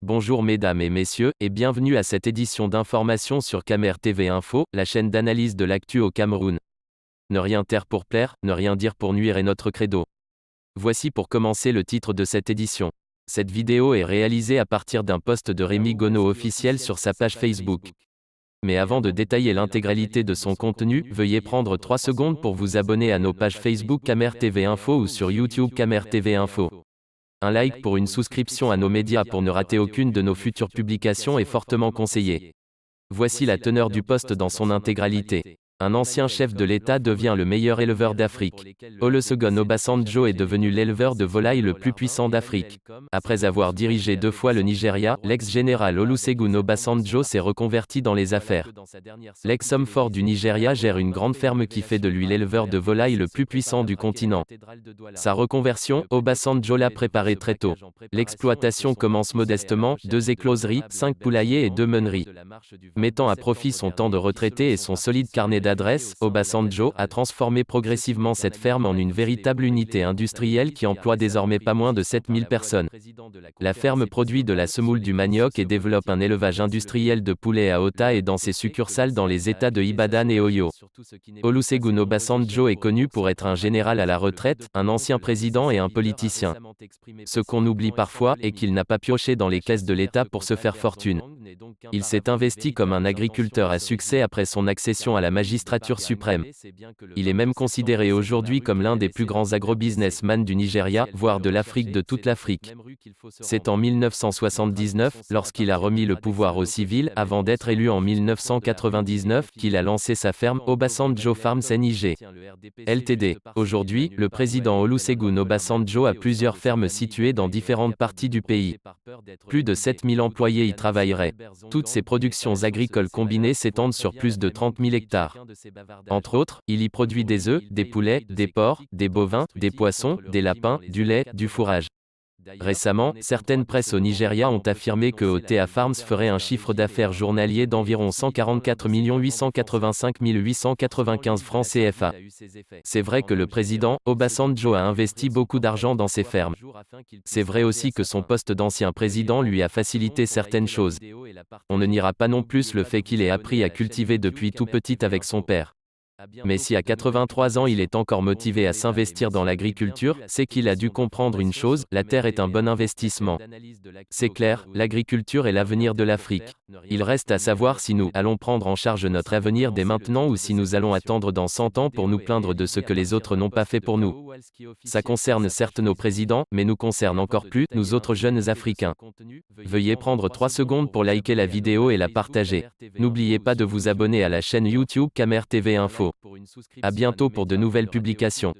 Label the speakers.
Speaker 1: Bonjour mesdames et messieurs, et bienvenue à cette édition d'information sur Camer TV Info, la chaîne d'analyse de l'actu au Cameroun. Ne rien taire pour plaire, ne rien dire pour nuire est notre credo. Voici pour commencer le titre de cette édition. Cette vidéo est réalisée à partir d'un post de Rémi Gono officiel sur sa page Facebook. Mais avant de détailler l'intégralité de son contenu, veuillez prendre 3 secondes pour vous abonner à nos pages Facebook Camer TV Info ou sur YouTube Camer TV Info. Un like pour une souscription à nos médias pour ne rater aucune de nos futures publications est fortement conseillé. Voici la teneur du post dans son intégralité. Un ancien chef de l'État devient le meilleur éleveur d'Afrique. Olusegun Obasanjo est devenu l'éleveur de volailles le plus puissant d'Afrique. Après avoir dirigé 2 fois le Nigeria, l'ex-général Olusegun Obasanjo s'est reconverti dans les affaires. L'ex-homme fort du Nigeria gère une grande ferme qui fait de lui l'éleveur de volailles le plus puissant du continent. Sa reconversion, Obasanjo l'a préparée très tôt. L'exploitation commence modestement, 2 écloseries, 5 poulaillers et 2 meuneries. Mettant à profit son temps de retraité et son solide carnet d'adresses, Obasanjo a transformé progressivement cette ferme en une véritable unité industrielle qui emploie désormais pas moins de 7000 personnes. La ferme produit de la semoule du manioc et développe un élevage industriel de poulets à Ota et dans ses succursales dans les États de Ibadan et Oyo. Olusegun Obasanjo est connu pour être un général à la retraite, un ancien président et un politicien. Ce qu'on oublie parfois est qu'il n'a pas pioché dans les caisses de l'État pour se faire fortune. Il s'est investi comme un agriculteur à succès après son accession à la magistrature suprême. Il est même considéré aujourd'hui comme l'un des plus grands agrobusinessmen du Nigeria, voire de l'Afrique, de toute l'Afrique. C'est en 1979, lorsqu'il a remis le pouvoir aux civils, avant d'être élu en 1999, qu'il a lancé sa ferme Obasanjo Farms NIG Ltd. Aujourd'hui, le président Olusegun Obasanjo a plusieurs fermes situées dans différentes parties du pays. Plus de 7000 employés y travailleraient. Toutes ces productions agricoles combinées s'étendent sur plus de 30 000 hectares. Entre autres, il y produit des œufs, des poulets, des porcs, des bovins, des poissons, des lapins, du lait, du fourrage. Récemment, certaines presses au Nigeria ont affirmé que OTA Farms ferait un chiffre d'affaires journalier d'environ 144 885 895 francs CFA. C'est vrai que le président, Obasanjo a investi beaucoup d'argent dans ses fermes. C'est vrai aussi que son poste d'ancien président lui a facilité certaines choses. On ne niera pas non plus le fait qu'il ait appris à cultiver depuis tout petit avec son père. Mais si à 83 ans il est encore motivé à s'investir dans l'agriculture, c'est qu'il a dû comprendre une chose, la terre est un bon investissement. C'est clair, l'agriculture est l'avenir de l'Afrique. Il reste à savoir si nous allons prendre en charge notre avenir dès maintenant ou si nous allons attendre dans 100 ans pour nous plaindre de ce que les autres n'ont pas fait pour nous. Ça concerne certes nos présidents, mais nous concerne encore plus, nous autres jeunes Africains. Veuillez prendre 3 secondes pour liker la vidéo et la partager. N'oubliez pas de vous abonner à la chaîne YouTube Camer TV Info. À bientôt pour de nouvelles publications.